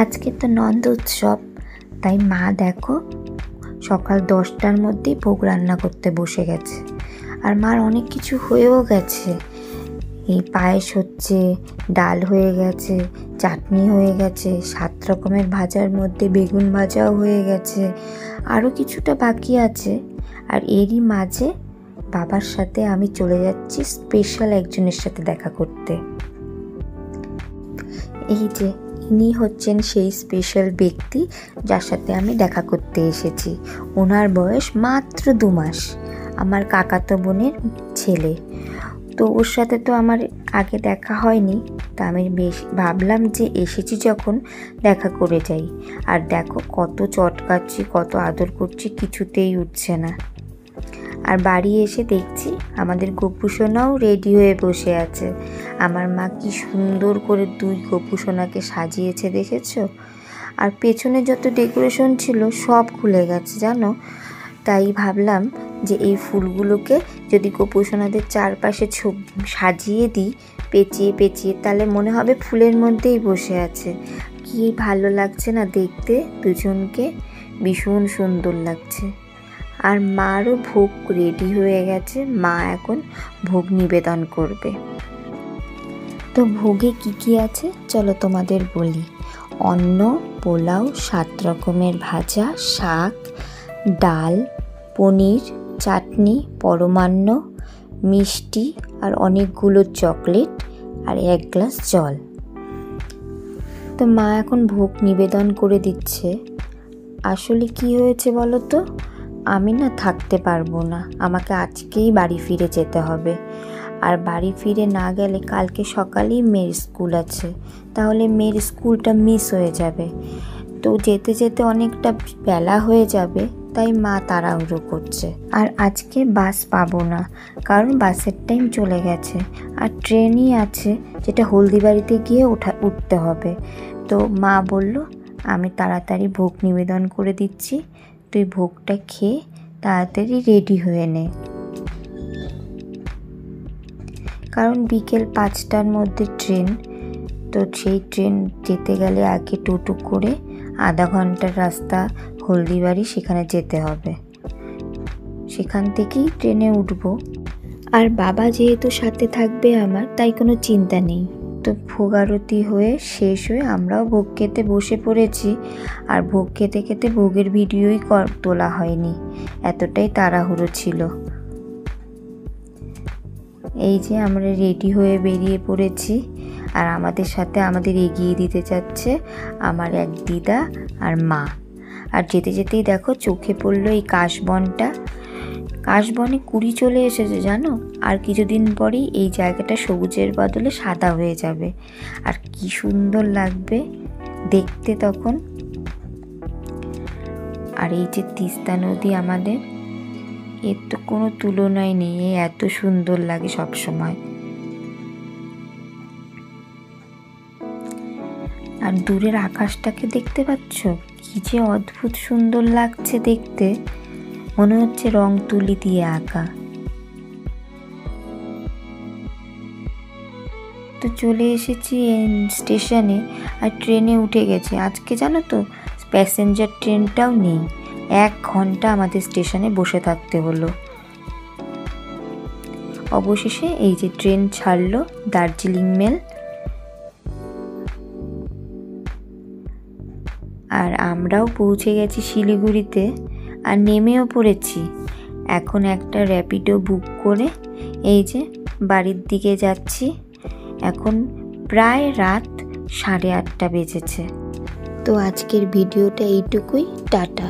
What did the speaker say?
আজকে তো নন্দ উৎসব, তাই মা দেখো সকাল 10টার মধ্যেই ভোগ রান্না করতে বসে গেছে। আর মার অনেক কিছু হয়েও গেছে, এই পায়েস হচ্ছে, ডাল হয়ে গেছে, চাটনি হয়ে গেছে, 7 রকমের ভাজার মধ্যে বেগুন ভাজাও হয়ে গেছে, আরও কিছুটা বাকি আছে। আর এরই মাঝে বাবার সাথে আমি চলে যাচ্ছি স্পেশাল একজনের সাথে দেখা করতে। এই যে ইনি হচ্ছেন সেই স্পেশাল ব্যক্তি যার সাথে আমি দেখা করতে এসেছি। ওনার বয়স মাত্র 2 মাস, আমার কাকাতো বোনের ছেলে। তো ওর সাথে তো আমার আগে দেখা হয়নি, তা আমি বেশ ভাবলাম যে এসেছি যখন দেখা করে যাই। আর দেখো কত চটকাচ্ছি, কত আদর করছি, কিছুতেই উঠছে না। আর বাড়ি এসে দেখছি আমাদের গপু সোনাও রেডি হয়ে বসে আছে। আমার মা কি সুন্দর করে 2 গপু সোনাকে সাজিয়েছে দেখেছো? আর পেছনে যত ডেকোরেশন ছিল সব খুলে গেছে জানো। তাই ভাবলাম যে এই ফুলগুলোকে যদি গপু সোনাদের চারপাশে সাজিয়ে দিই পেঁচিয়ে পেঁচিয়ে, তাহলে মনে হবে ফুলের মধ্যেই বসে আছে। কি ভালো লাগছে না দেখতে, দুজনকে ভীষণ সুন্দর লাগছে। আর মারও ভোগ রেডি হয়ে গেছে, মা এখন ভোগ নিবেদন করবে। তো ভোগে কি কি আছে চলো তোমাদের বলি। অন্ন, পোলাও, 7 রকমের ভাজা, শাক, ডাল, পনির, চাটনি, পরমান্ন, মিষ্টি আর অনেকগুলো চকলেট আর 1 গ্লাস জল। তো মা এখন ভোগ নিবেদন করে দিচ্ছে। আসলে কি হয়েছে বলো তো, আমি না থাকতে পারবো না, আমাকে আজকেই বাড়ি ফিরে যেতে হবে। আর বাড়ি ফিরে না গেলে কালকে সকালেই মেয়ের স্কুল আছে, তাহলে মেয়ের স্কুলটা মিস হয়ে যাবে। তো যেতে যেতে অনেকটা বেলা হয়ে যাবে, তাই মা তাড়াহুড়ো করছে। আর আজকে বাস পাবো না, কারণ বাসের টাইম চলে গেছে। আর ট্রেনই আছে যেটা হলদিবাড়িতে গিয়ে উঠতে হবে। তো মা বলল আমি তাড়াতাড়ি ভোগ নিবেদন করে দিচ্ছি, তুই ভোগটা খেয়ে তাড়াতাড়ি রেডি হয়ে নে। কারণ বিকেল 5টার মধ্যে ট্রেন, তো সেই ট্রেন যেতে গেলে আগে টোটো করে আধা ঘন্টার রাস্তা হলদিবাড়ি, সেখানে যেতে হবে। সেখান থেকেই ট্রেনে উঠবো। আর বাবা যেহেতু সাথে থাকবে আমার, তাই কোনো চিন্তা নেই। তো ভোগ আরতি হয়ে শেষ হয়ে আমরাও ভোগ খেতে বসে পড়েছি। আর ভোগ খেতে খেতে ভোগের ভিডিওই তোলা হয়নি, এতটাই তাড়াহুড়ো ছিল। এই যে আমরা রেডি হয়ে বেরিয়ে পড়েছি, আর আমাদের সাথে আমাদের এগিয়ে দিতে যাচ্ছে আমার এক দিদা আর মা। আর যেতে যেতেই দেখো চোখে পড়লো এই কাশবনটা। কাশবনে কুড়ি চলে এসেছে জানো। আর কিছুদিন পরেই এই জায়গাটা সবুজের বদলে সাদা হয়ে যাবে, আর কি সুন্দর লাগবে দেখতে তখন। আর এই যে তিস্তা নদী আমাদের, এর তো কোনো তুলনাই নেই, এত সুন্দর লাগে সব সময়। আর দূরের আকাশটাকে দেখতে পাচ্ছ, কি যে অদ্ভুত সুন্দর লাগছে দেখতে, মনে হচ্ছে রং তুলি দিয়ে আঁকা। তো চলে এসেছি স্টেশনে, আর ট্রেনে উঠে গেছি। আজকে জানো তো প্যাসেঞ্জার ট্রেনটাও নেই, 1 ঘন্টা আমাদের স্টেশনে বসে থাকতে হলো। অবশেষে এই যে ট্রেন ছাড়লো দার্জিলিং মেল। আর আমরাও পৌঁছে গেছি শিলিগুড়িতে, আর নেমেও পড়েছি। এখন একটা র্যাপিডো বুক করে এই যে বাড়ির দিকে যাচ্ছি। এখন প্রায় রাত 8:30 বেজেছে। তো আজকের ভিডিওটা এইটুকুই, টাটা।